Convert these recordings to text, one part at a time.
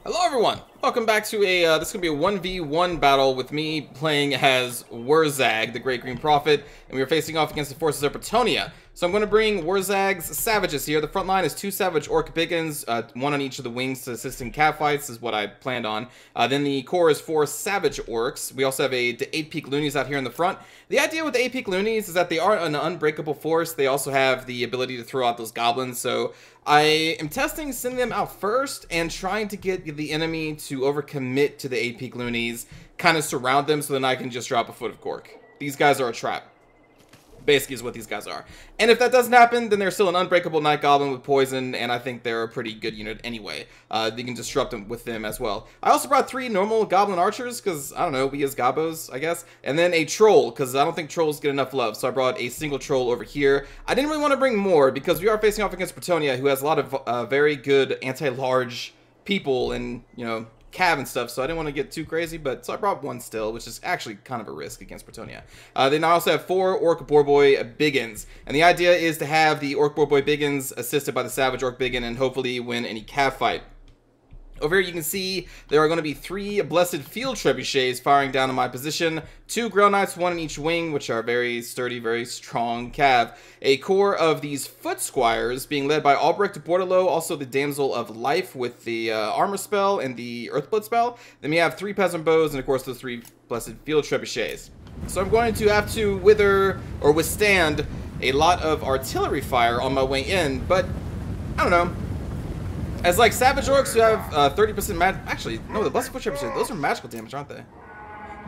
Hello everyone! Welcome back to this is going to be a 1v1 battle with me playing as Wurzag, the Great Green Prophet, and we are facing off against the forces of Bretonnia. So I'm going to bring Wurzag's savages here. The front line is 2 savage orc biggins, one on each of the wings to assist in cat fights is what I planned on. Then the core is 4 savage orcs. We also have the 8 peak loonies out here in the front. The idea with the 8 peak loonies is that they are an unbreakable force. They also have the ability to throw out those goblins, so I am testing sending them out first and trying to get the enemy to overcommit to the 8 peak loonies, kind of surround them so then I can just drop a foot of cork. These guys are a trap. Basically is what these guys are. And if that doesn't happen, then they're still an unbreakable night goblin with poison, and I think they're a pretty good unit anyway. You can disrupt them with them as well. I also brought 3 normal goblin archers, because, I don't know, we as gobos, I guess. And then a troll, because I don't think trolls get enough love, so I brought a single troll over here. I didn't really want to bring more, because we are facing off against Bretonnia, who has a lot of very good anti-large people and, you know, cav and stuff, so I didn't want to get too crazy, but so I brought 1 still, which is actually kind of a risk against Bretonnia. Then I also have 4 orc boarboy biggins, and the idea is to have the orc boarboy biggins assisted by the savage orc biggin and hopefully win any cav fight. Over here you can see there are going to be 3 blessed field trebuchets firing down in my position, 2 Grail Knights, 1 in each wing, which are very sturdy, very strong cav. A core of these foot squires being led by Albrecht Bordelot, also the Damsel of Life with the armor spell and the Earthblood spell. Then we have 3 peasant bows and of course those 3 blessed field trebuchets. So I'm going to have to withstand a lot of artillery fire on my way in, but I don't know. As like savage orcs who have 30% actually, no, the blessed field trebuchets, those are magical damage, aren't they?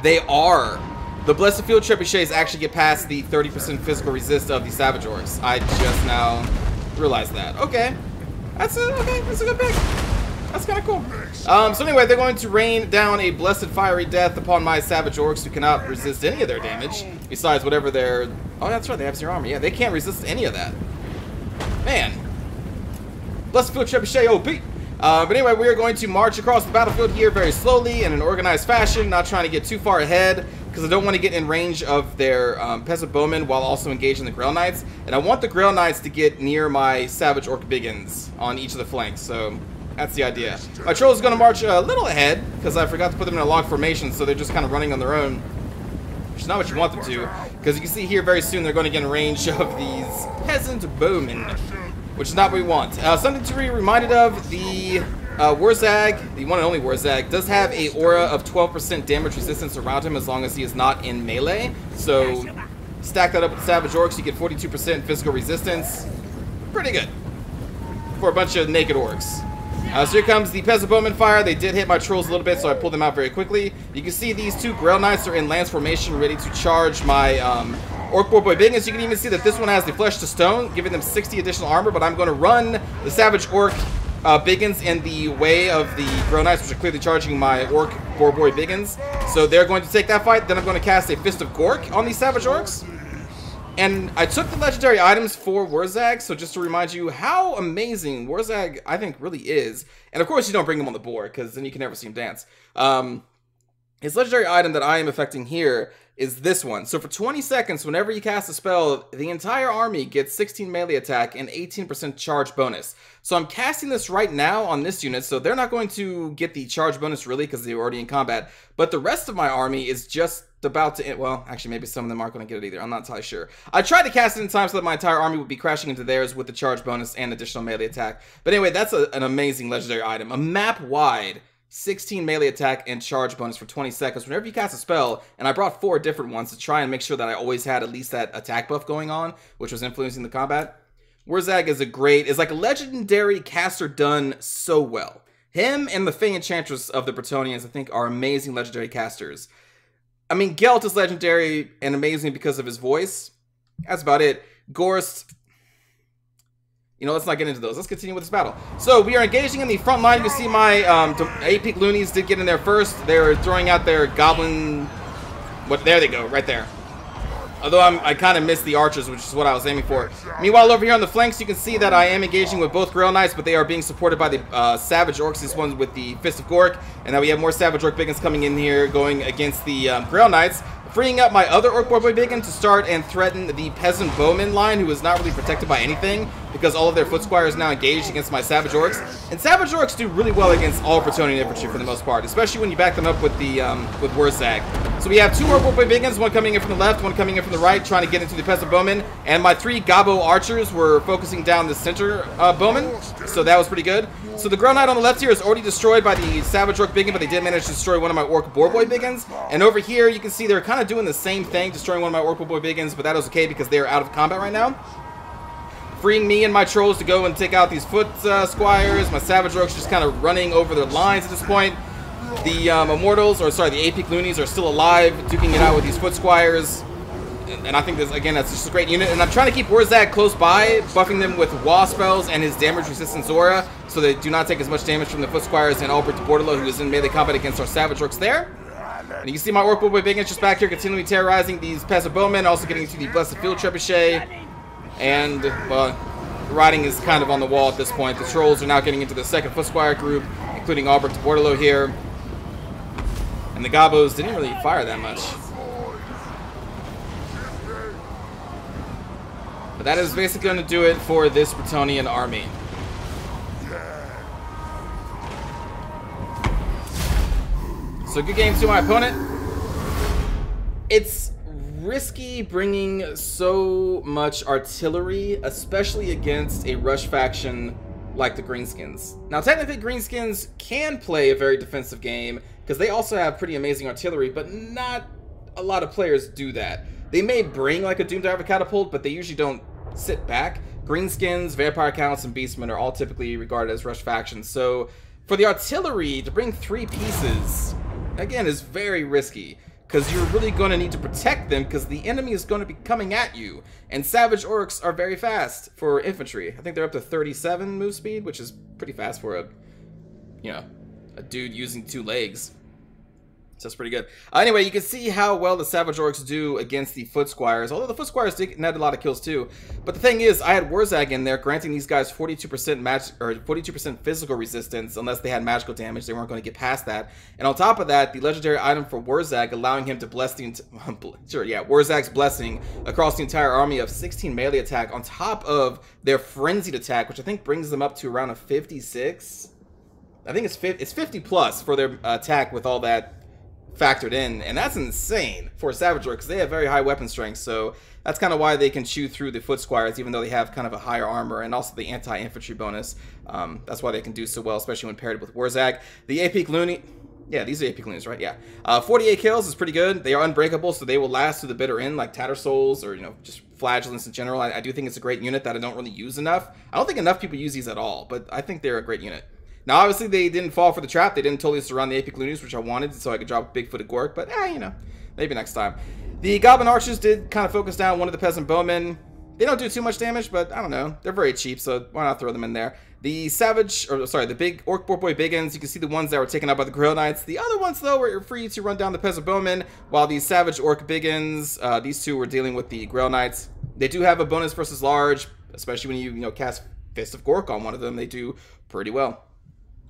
They are. The blessed field trebuchets actually get past the 30% physical resist of the savage orcs. I just now realized that. Okay, that's a good pick. That's kind of cool. So anyway, they're going to rain down a blessed fiery death upon my savage orcs who cannot resist any of their damage besides whatever their. Oh, that's right, they have 0 armor. Yeah, they can't resist any of that. Man. Blessed Field Trebuchet OP. But anyway, we are going to march across the battlefield here very slowly in an organized fashion, not trying to get too far ahead, because I don't want to get in range of their peasant bowmen while also engaging the Grail Knights. And I want the Grail Knights to get near my savage orc biggins on each of the flanks, so that's the idea. My troll is going to march a little ahead, because I forgot to put them in a log formation, so they're just kind of running on their own, which is not what you want them to, because you can see here very soon they're going to get in range of these peasant bowmen, which is not what we want. Something to be reminded of, the Wurzag, the one and only Wurzag, does have a aura of 12% damage resistance around him as long as he is not in melee. So stack that up with Savage Orcs, you get 42% physical resistance. Pretty good for a bunch of naked orcs. So here comes the Peasant Bowman fire. They did hit my trolls a little bit, so I pulled them out very quickly. You can see these 2 Grail Knights are in lance formation, ready to charge my Orc Boarboy Biggins. You can even see that this one has the Flesh to Stone, giving them 60 additional armor, but I'm going to run the Savage Orc Biggins in the way of the Grail Knights, which are clearly charging my Orc Boarboy Biggins. So they're going to take that fight. Then I'm going to cast a Fist of Gork on these Savage Orcs. And I took the legendary items for Wurzag, so just to remind you how amazing Wurzag, I think, really is. And of course, you don't bring him on the board, because then you can never see him dance. His legendary item that I am affecting here is this one. So for 20 seconds, whenever you cast a spell, the entire army gets 16 melee attack and 18% charge bonus. So I'm casting this right now on this unit, so they're not going to get the charge bonus really because they're already in combat. But the rest of my army is just about to end. Well, actually, maybe some of them aren't going to get it either. I'm not entirely sure. I tried to cast it in time so that my entire army would be crashing into theirs with the charge bonus and additional melee attack. But anyway, that's an amazing legendary item. A map-wide 16 melee attack and charge bonus for 20 seconds whenever you cast a spell, and I brought 4 different ones to try and make sure that I always had at least that attack buff going on, which was influencing the combat. Wurzag is like a legendary caster done so well. Him and the Fey Enchantress of the Bretonnians, I think, are amazing legendary casters. I mean, Gelt is legendary and amazing because of his voice. That's about it. Gorst, you know, let's not get into those. Let's continue with this battle. So we are engaging in the front line. You can see my 8 peak loonies did get in there first. They're throwing out their goblin. There they go, right there. Although I kind of missed the archers, which is what I was aiming for. Meanwhile, over here on the flanks, you can see that I am engaging with both Grail Knights, but they are being supported by the Savage Orcs. This one's with the Fist of Gork. And now we have more Savage Orc Biggins coming in here, going against the Grail Knights. Freeing up my other Orc Boy Biggin to start and threaten the Peasant Bowman line, who is not really protected by anything, because all of their foot squires are now engaged against my Savage Orcs. And Savage Orcs do really well against all Bretonnian infantry for the most part, especially when you back them up with the with Wurzag. So we have 2 Orc Boy Biggins, one coming in from the left, one coming in from the right, trying to get into the Peasant Bowman. And my 3 Gabo archers were focusing down the center Bowman, so that was pretty good. So the Grell Knight on the left here is already destroyed by the Savage Orc Biggin, but they did manage to destroy one of my Orc Boar Boy Biggins. And over here, you can see they're kind of doing the same thing, destroying one of my Orc Boar Boy Biggins, but that was okay because they're out of combat right now. Freeing me and my trolls to go and take out these foot squires. My Savage Orcs just kind of running over their lines at this point. The Immortals, or sorry, the AP Loonies are still alive, duking it out with these foot squires. And I think this, again, that's just a great unit. And I'm trying to keep Wurzag close by, buffing them with Wah spells and his damage resistance aura, so they do not take as much damage from the foot squires and Albert de Bordelot, who is in melee combat against our Savage Orcs there. And you can see my Orc Boy Biggins just back here continually terrorizing these Peasant Bowmen, also getting into the Blessed Field Trebuchet. And, well, the riding is kind of on the wall at this point. The Trolls are now getting into the second foot squire group, including Albert de Bordelot here. And the Gabos didn't really fire that much. But that is basically going to do it for this Bretonnian army. So good game to my opponent. It's risky bringing so much artillery, especially against a rush faction like the Greenskins. Now technically Greenskins can play a very defensive game because they also have pretty amazing artillery, but not a lot of players do that. They may bring like a Doomdiver catapult, but they usually don't sit back. Greenskins, Vampire Counts, and Beastmen are all typically regarded as rush factions. So for the artillery to bring 3 pieces, again, is very risky, because you're really going to need to protect them because the enemy is going to be coming at you. And Savage Orcs are very fast for infantry. I think they're up to 37 move speed, which is pretty fast for a, you know, a dude using 2 legs. So that's pretty good. Anyway, you can see how well the Savage Orcs do against the Foot Squires, although the Foot Squires did net a lot of kills too. But the thing is, I had Wurzag in there, granting these guys 42% match or 42% physical resistance unless they had magical damage. They weren't going to get past that. And on top of that, the legendary item for Wurzag allowing him to bless the Wurzag's blessing across the entire army of 16 melee attack on top of their frenzied attack, which I think brings them up to around a 56. I think it's 50 plus for their attack with all that factored in, and that's insane for Savage Orcs because they have very high weapon strength, so that's kind of why they can chew through the Foot Squires even though they have kind of a higher armor and also the anti-infantry bonus. That's why they can do so well, especially when paired with Wurzag. The AP Looney, yeah, these are AP Loonies, right? Yeah. 48 kills is pretty good. They are unbreakable, so they will last to the bitter end, like Tattersouls or, you know, just Flagellants in general. I do think it's a great unit that I don't really use enough. I don't think enough people use these at all, but I think they're a great unit. Now, obviously, they didn't fall for the trap. They didn't totally surround the Epic Loonies, which I wanted, so I could drop Bigfooted Gork, but, you know, maybe next time. The Goblin Archers did kind of focus down one of the Peasant Bowmen. They don't do too much damage, but I don't know. They're very cheap, so why not throw them in there? The the big Orc Boar Boy Biggins, you can see the ones that were taken out by the Grell Knights. The other ones, though, were free to run down the Peasant Bowmen, while the Savage Orc Biggins, these two were dealing with the Grell Knights. They do have a bonus versus large, especially when you cast Fist of Gork on one of them. They do pretty well.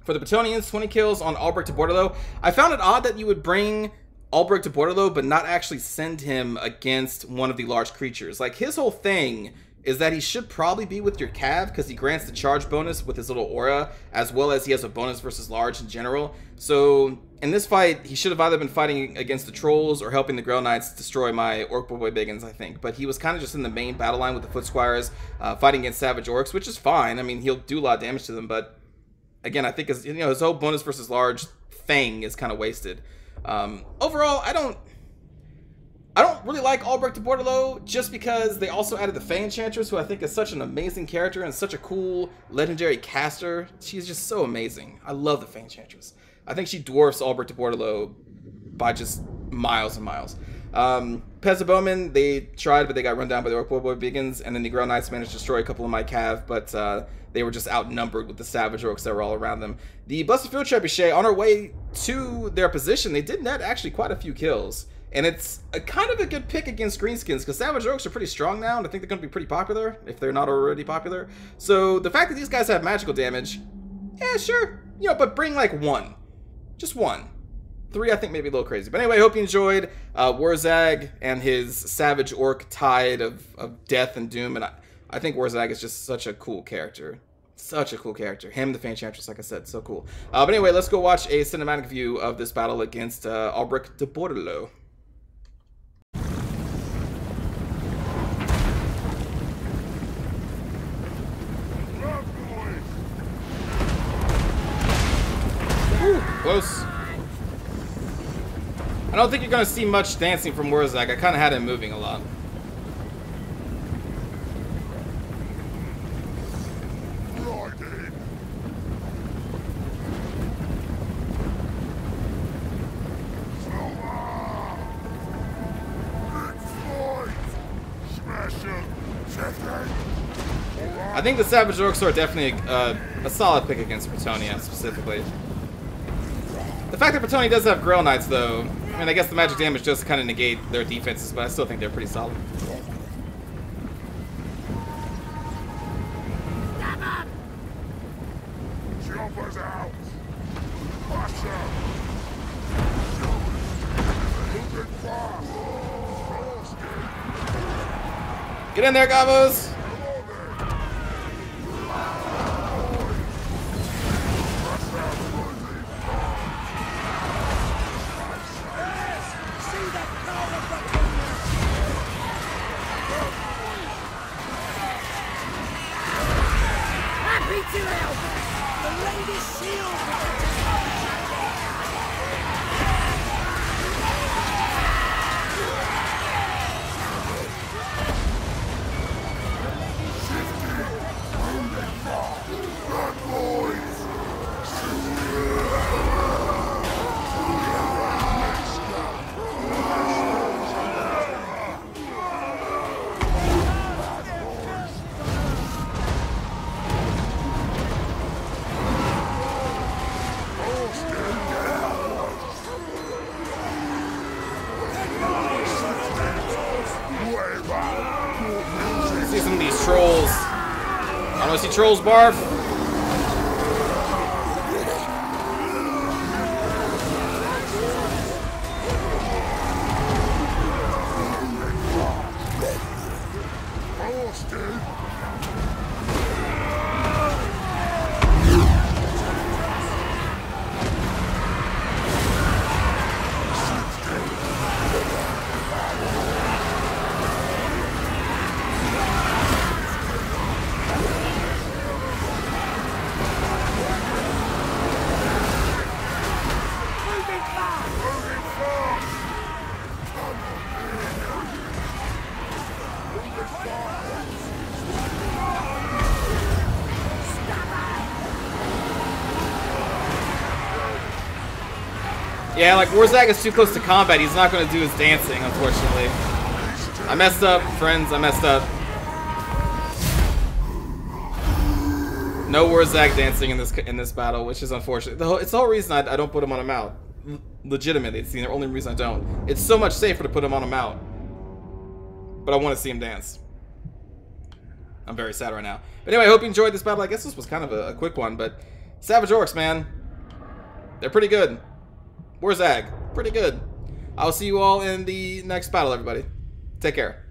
For the Bretonnians, 20 kills on Albrecht de Bordelot. I found it odd that you would bring Albrecht de Bordelot, but not actually send him against one of the large creatures. Like, his whole thing is that he should probably be with your Cav, because he grants the charge bonus with his little aura, as well as he has a bonus versus large in general. So, in this fight, he should have either been fighting against the Trolls or helping the Grell Knights destroy my Orc Boy Biggins, I think. But he was kind of just in the main battle line with the Foot Squires, fighting against Savage Orcs, which is fine. I mean, he'll do a lot of damage to them, but again, I think his whole bonus versus large thing is kind of wasted. Overall, I don't really like Albrecht de Bordelot just because they also added the Fey Enchantress, who I think is such an amazing character and such a cool legendary caster. She's just so amazing. I love the Fey Enchantress. I think she dwarfs Albrecht de Bordelot by just miles and miles. Peasant Bowmen, they tried, but they got run down by the Orc Boy Biggins, and then the Grell Knights managed to destroy a couple of my Cav, but they were just outnumbered with the Savage Orcs that were all around them. The Blessed Field Trebuchet, on our way to their position, they did net actually quite a few kills. And it's kind of a good pick against Greenskins, because Savage Orcs are pretty strong now, and I think they're going to be pretty popular, if they're not already popular. So the fact that these guys have magical damage, yeah, sure. But bring like one. Just one. 3, I think, maybe a little crazy. But anyway, hope you enjoyed Warzag and his savage orc tide of death and doom. And I think Warzag is just such a cool character. Such a cool character. Him, the Enchantress, like I said, so cool. But anyway, let's go watch a cinematic view of this battle against Albrecht de Bordelot. Ooh, close. I don't think you're going to see much dancing from Warzag. I kind of had him moving a lot. I think the Savage Orcs are definitely a solid pick against Bretonnia, specifically. The fact that Bretonnia does have Grail Knights, though, I mean, I guess the magic damage does kind of negate their defenses, but I still think they're pretty solid. Get in there, Gavos! See some of these trolls. I want to see trolls barf. Yeah, like, Warzag is too close to combat. He's not going to do his dancing, unfortunately. I messed up, friends. I messed up. No Warzag dancing in this battle, which is unfortunate. It's the whole reason I don't put him on a mount. Legitimately, it's the only reason I don't. It's so much safer to put him on a mount. But I want to see him dance. I'm very sad right now. But anyway, I hope you enjoyed this battle. I guess this was kind of a quick one, but Savage Orcs, man. They're pretty good. Warzag, pretty good. I'll see you all in the next battle, everybody. Take care.